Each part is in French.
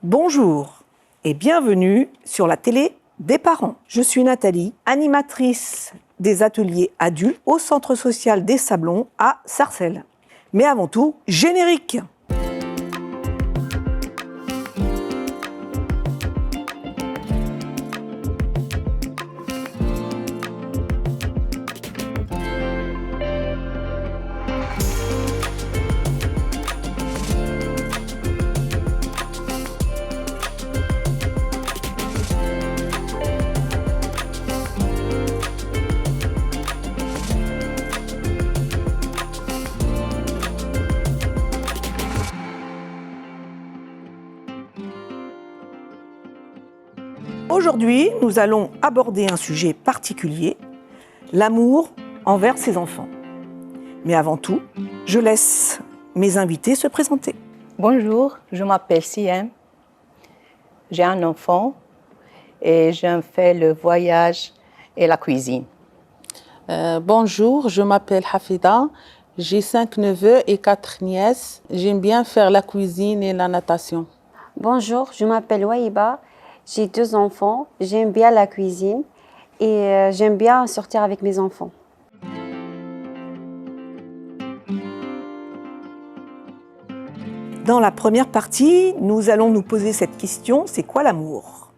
Bonjour et bienvenue sur la télé des parents. Je suis Nathalie, animatrice des ateliers adultes au Centre social des Sablons à Sarcelles. Mais avant tout, générique! Aujourd'hui, nous allons aborder un sujet particulier, l'amour envers ses enfants. Mais avant tout, je laisse mes invités se présenter. Bonjour, je m'appelle Siem. J'ai un enfant et je fais le voyage et la cuisine. Bonjour, je m'appelle Hafida. J'ai 5 neveux et 4 nièces. J'aime bien faire la cuisine et la natation. Bonjour, je m'appelle Wahiba. J'ai 2 enfants. J'aime bien la cuisine et j'aime bien sortir avec mes enfants. Dans la première partie, nous allons nous poser cette question, c'est quoi l'amour?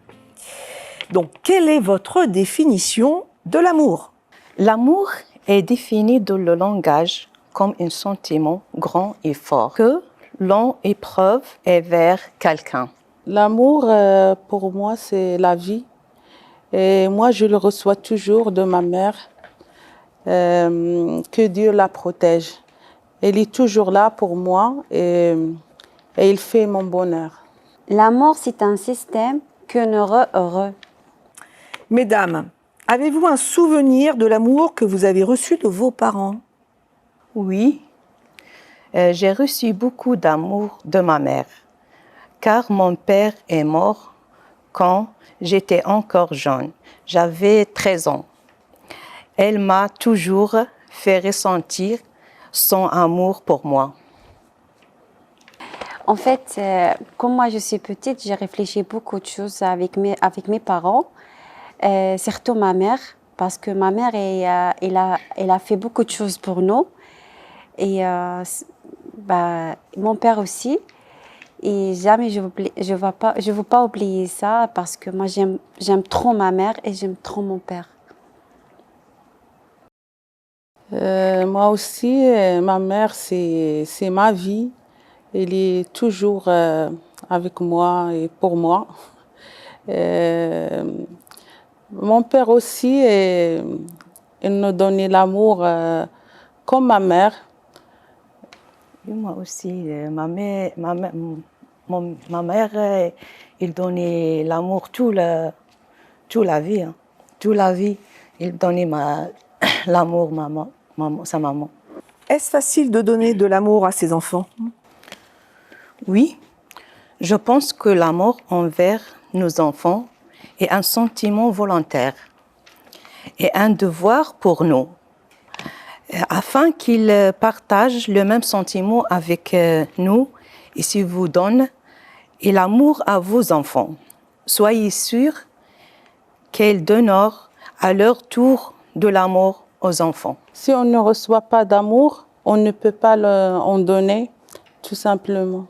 Donc, quelle est votre définition de l'amour? L'amour est défini dans le langage comme un sentiment grand et fort que l'on éprouve envers quelqu'un. L'amour, pour moi, c'est la vie. Et moi, je le reçois toujours de ma mère. Que Dieu la protège. Elle est toujours là pour moi et il fait mon bonheur. L'amour, c'est un système que nous rend heureux. Mesdames, avez-vous un souvenir de l'amour que vous avez reçu de vos parents? Oui, j'ai reçu beaucoup d'amour de ma mère, car mon père est mort quand j'étais encore jeune. J'avais 13 ans. Elle m'a toujours fait ressentir son amour pour moi. En fait, comme moi je suis petite, j'ai réfléchi beaucoup de choses avec mes parents, surtout ma mère, parce que ma mère, elle a fait beaucoup de choses pour nous. Et mon père aussi. Et jamais je veux pas oublier ça parce que moi j'aime trop ma mère et j'aime trop mon père. Moi aussi, ma mère, c'est ma vie. Elle est toujours avec moi et pour moi. Mon père aussi, il nous donnait l'amour comme ma mère. Et moi aussi, ma mère, il donnait l'amour toute la vie. Hein. Toute la vie, il donnait l'amour, sa maman. Est-ce facile de donner de l'amour à ses enfants? Oui, je pense que l'amour envers nos enfants est un sentiment volontaire et un devoir pour nous, afin qu'ils partagent le même sentiment avec nous et s'ils vous donnent et l'amour à vos enfants. Soyez sûrs qu'ils donneront à leur tour de l'amour aux enfants. Si on ne reçoit pas d'amour, on ne peut pas en donner, tout simplement.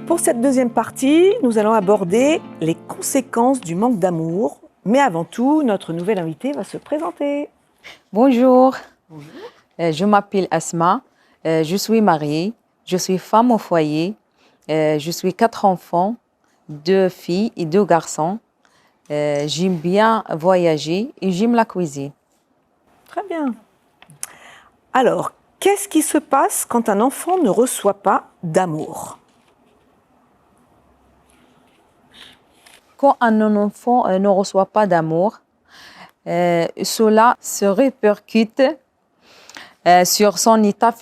Pour cette deuxième partie, nous allons aborder les conséquences du manque d'amour. Mais avant tout, notre nouvelle invitée va se présenter. Bonjour. Bonjour. Je m'appelle Asma. Je suis mariée. Je suis femme au foyer. Je suis 4 enfants, 2 filles et 2 garçons. J'aime bien voyager et j'aime la cuisine. Très bien. Alors, qu'est-ce qui se passe quand un enfant ne reçoit pas d'amour? Quand un enfant ne reçoit pas d'amour, cela se répercute sur son état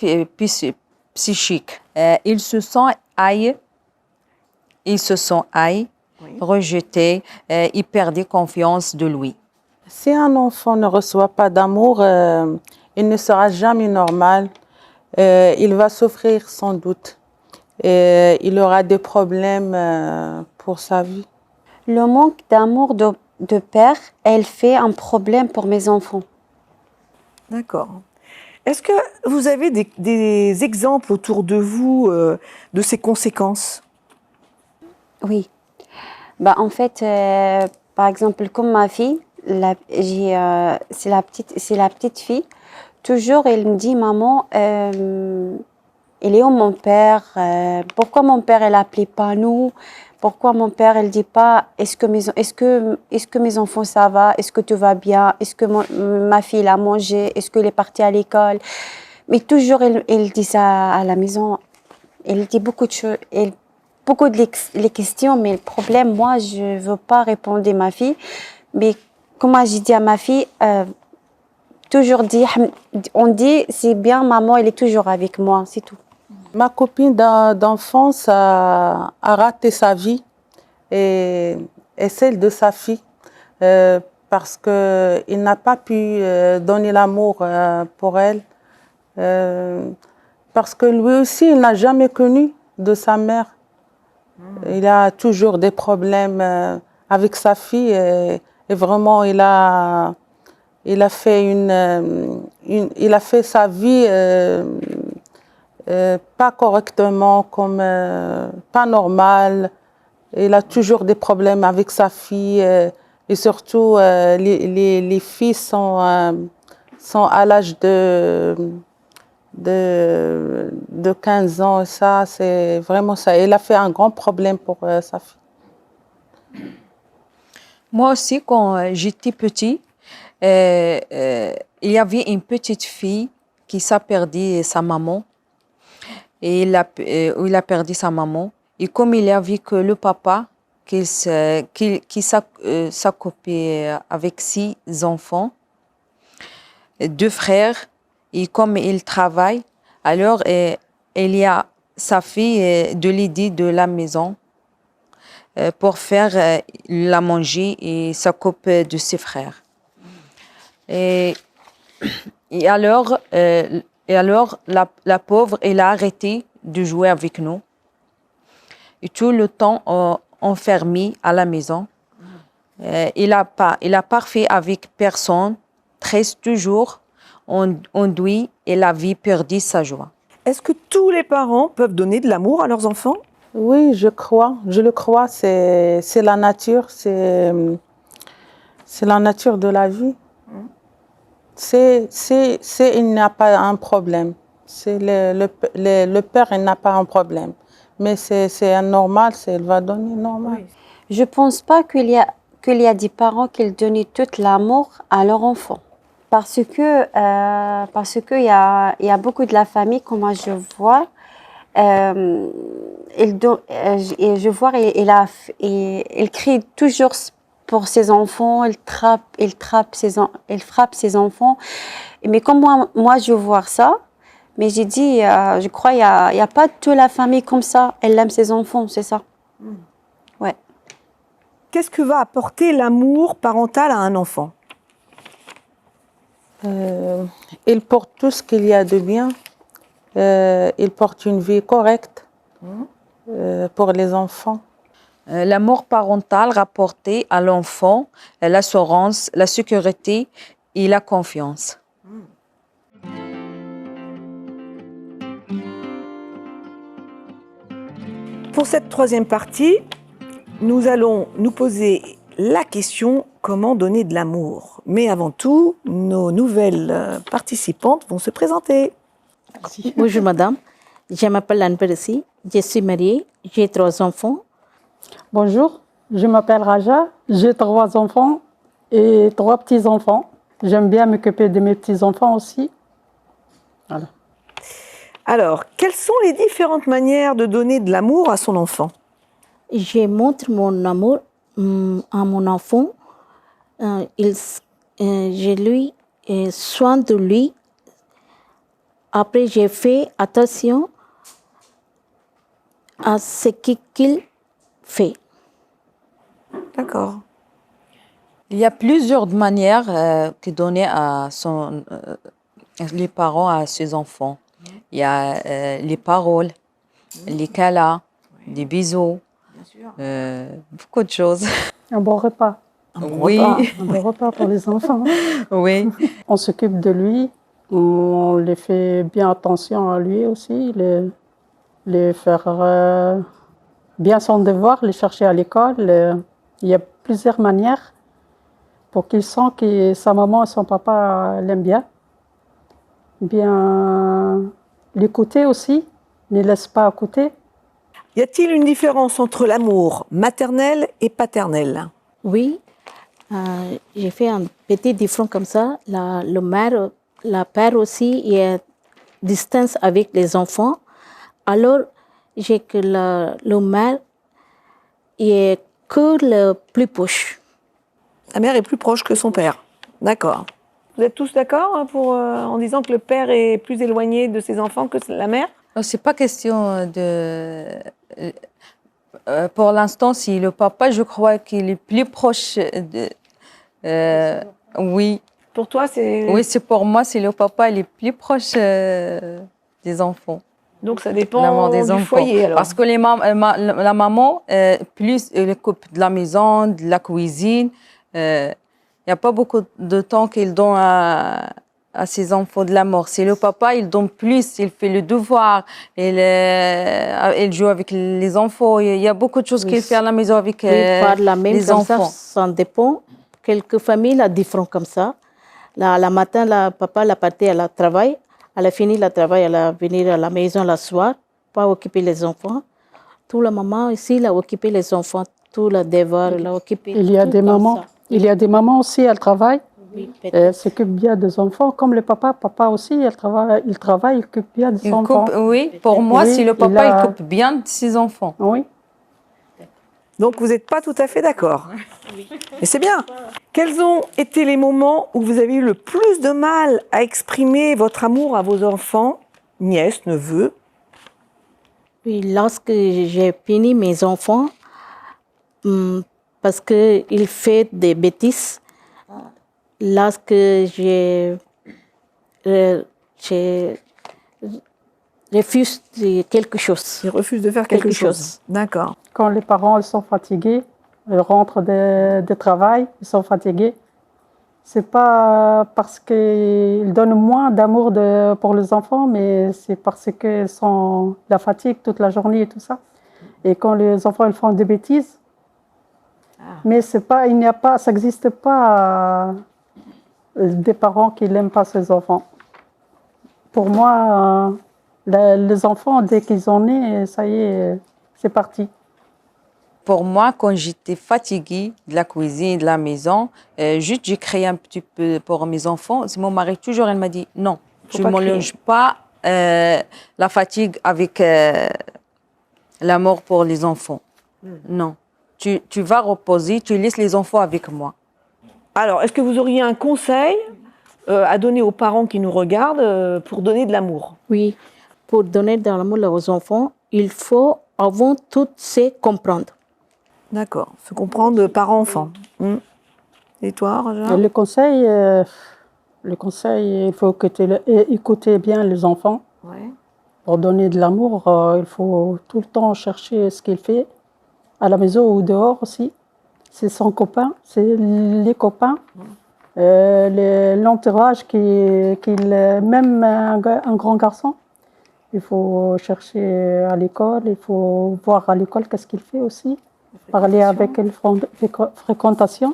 psychique. Il se sent rejeté, il perd confiance de lui. Si un enfant ne reçoit pas d'amour, il ne sera jamais normal. il va souffrir sans doute. Et il aura des problèmes pour sa vie. Le manque d'amour de père, elle fait un problème pour mes enfants. D'accord. Est-ce que vous avez des exemples autour de vous de ces conséquences? Oui. Bah, en fait, par exemple, comme ma fille, c'est la petite fille. Toujours, elle me dit, maman, il est où mon père? Pourquoi mon père, elle appelait pas nous? Pourquoi mon père, elle dit pas, est-ce que mes enfants, ça va? Est-ce que tout va bien? Est-ce que ma fille, elle a mangé? Est-ce qu'elle est partie à l'école? Mais toujours, elle dit ça à la maison. Elle dit beaucoup de choses. Beaucoup de les questions, mais le problème, moi, je ne veux pas répondre à ma fille. Mais comme j'ai dit à ma fille, toujours dire, on dit, c'est bien, maman, elle est toujours avec moi, c'est tout. Ma copine d'enfance a raté sa vie et celle de sa fille parce qu'il n'a pas pu donner l'amour pour elle. Parce que lui aussi, il n'a jamais connu de sa mère. Il a toujours des problèmes avec sa fille et vraiment, il a fait il a fait sa vie pas correctement, comme pas normal. Il a toujours des problèmes avec sa fille et surtout les filles sont à l'âge de 15 ans. Ça, c'est vraiment ça. Il a fait un grand problème pour sa fille. Moi aussi, quand j'étais petit, il y avait une petite fille qui s'est perdue sa maman. Et il a perdu sa maman. Et comme il a vu que le papa, qui s'occupait avec 6 enfants, 2 frères, et comme il travaille, alors il y a sa fille de l'aider de la maison pour faire la manger et s'occuper de ses frères. Et alors, la pauvre, elle a arrêté de jouer avec nous. Et tout le temps enfermée à la maison. Il a pas fait avec personne. 13 toujours, enduit et la vie perdu sa joie. Est-ce que tous les parents peuvent donner de l'amour à leurs enfants? Oui, je le crois. C'est la nature, c'est la nature de la vie. Il n'y a pas un problème. Le père, il n'a pas un problème. Mais c'est normal, il va donner normal. Oui. Je ne pense pas qu'il y a des parents qui donnent tout l'amour à leur enfant. Parce que il y a beaucoup de la famille, comme moi je vois, je vois, il crie toujours pour ses enfants, il frappe ses enfants. Mais comme moi je vois ça, mais j'ai dit, je crois, il y a pas toute la famille comme ça, elle aime ses enfants, c'est ça. Ouais. Qu'est-ce que va apporter l'amour parental à un enfant? Il porte tout ce qu'il y a de bien. Il porte une vie correcte pour les enfants. L'amour parental rapporté à l'enfant, l'assurance, la sécurité et la confiance. Pour cette troisième partie, nous allons nous poser la question comment donner de l'amour. Mais avant tout, nos nouvelles participantes vont se présenter. Bonjour madame, je m'appelle Anne Peressi, je suis mariée, j'ai 3 enfants. Bonjour, je m'appelle Raja, j'ai 3 enfants et 3 petits-enfants. J'aime bien m'occuper de mes petits-enfants aussi. Voilà. Alors, quelles sont les différentes manières de donner de l'amour à son enfant? Je montre mon amour à mon enfant. Je lui soin de lui. Après, j'ai fait attention à ce qu'il fait. D'accord. Il y a plusieurs manières de donner les parents à ses enfants. Il y a les paroles, les câlins, les bisous, beaucoup de choses. Un bon repas. Oui, Un bon repas pour les enfants. oui. On s'occupe de lui, on les fait bien attention à lui aussi, les faire bien son devoir, les chercher à l'école. Il y a plusieurs manières pour qu'il sente que sa maman et son papa l'aiment bien. Bien l'écouter aussi, ne laisse pas à côté. Y a-t-il une différence entre l'amour maternel et paternel? Oui, j'ai fait un petit différent comme ça. La père aussi est distance avec les enfants. Alors, j'ai que le mère est que le plus proche. La mère est plus proche que son père. D'accord. Vous êtes tous d'accord hein, en disant que le père est plus éloigné de ses enfants que la mère? C'est pas question de. Pour l'instant, si le papa, je crois qu'il est plus proche de. Oui, Pour toi, c'est... oui, c'est pour moi, c'est le papa, il est plus proche des enfants. Donc ça dépend L'amour des du enfants. foyer alors. Parce que la maman, plus elle coupe de la maison, de la cuisine, il n'y a pas beaucoup de temps qu'il donne à ses enfants de l'amour. C'est le papa, il donne plus, il fait le devoir, il joue avec les enfants. Il y a beaucoup de choses qu'il fait à la maison avec Oui, par la même les comme enfants. ça dépend. Quelques familles la différent comme ça. La matin, la papa la partie à la travail. Elle a fini le travail, elle a venir à la maison le soir, pas occuper les enfants. Tout la maman ici, elle a occupé les enfants, tout le devoir, elle a occupé. Il y a tout des comme mamans. ça. Il y a des mamans aussi, elles travaillent. Oui, Et peut-être. elles s'occupent bien des enfants, comme le papa. Papa aussi, il travaille, il occupe bien des Il enfants. coupe, oui, pour moi, Oui, si le il papa, a- il coupe bien de ses enfants. Oui. Donc vous n'êtes pas tout à fait d'accord. Mais c'est bien. Quels ont été les moments où vous avez eu le plus de mal à exprimer votre amour à vos enfants, nièces, neveux? Oui, lorsque j'ai fini mes enfants, parce qu'ils font des bêtises, lorsque j'ai refuse de quelque chose. Ils refusent de faire quelque Quelque chose. chose. D'accord. Quand les parents ils sont fatigués, ils rentrent de travail, ils sont fatigués. C'est pas parce qu'ils donnent moins d'amour pour les enfants, mais c'est parce qu'ils sont la fatigue toute la journée et tout ça. Et quand les enfants ils font des bêtises, mais c'est pas, il n'y a pas, ça n'existe pas des parents qui n'aiment pas ses enfants. Pour moi, les enfants dès qu'ils sont nés, ça y est, c'est parti. Pour moi, quand j'étais fatiguée de la cuisine, de la maison, juste j'ai créé un petit peu pour mes enfants. C'est mon mari, toujours, elle m'a dit non, tu ne pas crier. mélanges pas la fatigue avec l'amour pour les enfants. Non. Tu vas reposer, tu laisses les enfants avec moi. Alors, est-ce que vous auriez un conseil à donner aux parents qui nous regardent pour donner de l'amour? Oui, pour donner de l'amour aux enfants, il faut avant tout se comprendre. D'accord. Se comprendre par enfant. Et toi, Raja? Le conseil, il faut écouter bien les enfants. Ouais. Pour donner de l'amour, il faut tout le temps chercher ce qu'il fait, à la maison ou dehors aussi. C'est son copain, c'est les copains, l'entourage même un grand garçon. Il faut chercher à l'école, il faut voir à l'école qu'est-ce qu'il fait aussi, parler avec les fréquentations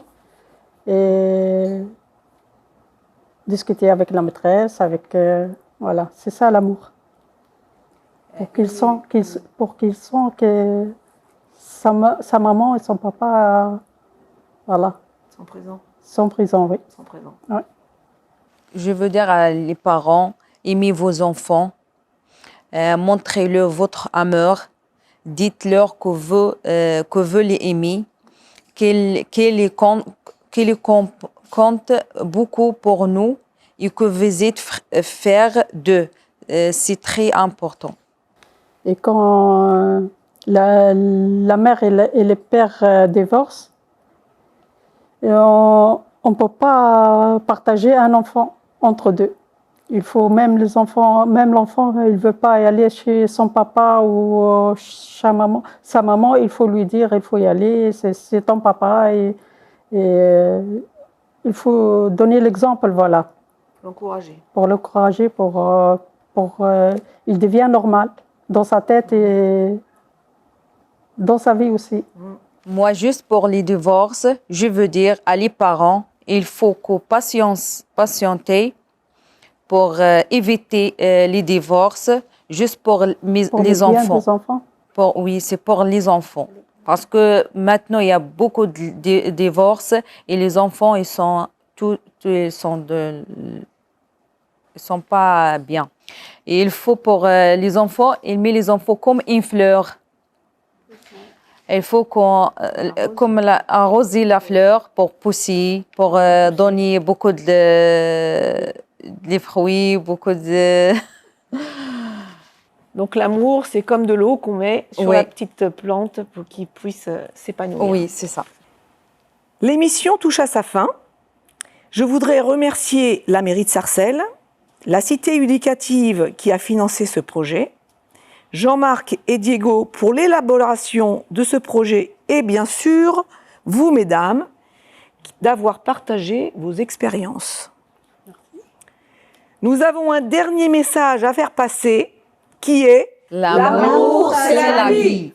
et discuter avec la maîtresse, voilà, c'est ça l'amour. Pour qu'ils sentent que sa maman et son papa, voilà, sont présents, oui. Ouais. Je veux dire à les parents, aimez vos enfants, montrez-leur votre amour, dites-leur que vous les aimez, qu'ils comptent beaucoup pour nous et que vous êtes fiers d'eux. C'est très important. Et quand la mère et le père divorcent, on ne peut pas partager un enfant entre deux. Il faut même les enfants, même l'enfant, il ne veut pas y aller chez son papa ou chez sa maman, il faut lui dire, il faut y aller, c'est ton papa et il faut donner l'exemple, voilà. L'encourager. Pour l'encourager, il devient normal dans sa tête et dans sa vie aussi. Moi, juste pour les divorces, je veux dire à les parents, il faut patienter pour éviter les divorces, juste pour Pour les le bien enfants. des enfants. Oui, c'est pour les enfants. Parce que maintenant, il y a beaucoup de divorces et les enfants, ils sont pas bien. Et il faut pour les enfants, il met les enfants comme une fleur. Il faut arroser la fleur pour pousser, pour donner beaucoup de fruits, beaucoup de... Donc l'amour, c'est comme de l'eau qu'on met sur Oui. la petite plante pour qu'il puisse s'épanouir. Oui, c'est ça. L'émission touche à sa fin. Je voudrais remercier la mairie de Sarcelles, la cité éducative qui a financé ce projet, Jean-Marc et Diego pour l'élaboration de ce projet et bien sûr, vous mesdames, d'avoir partagé vos expériences. Nous avons un dernier message à faire passer qui est L'amour, c'est la vie.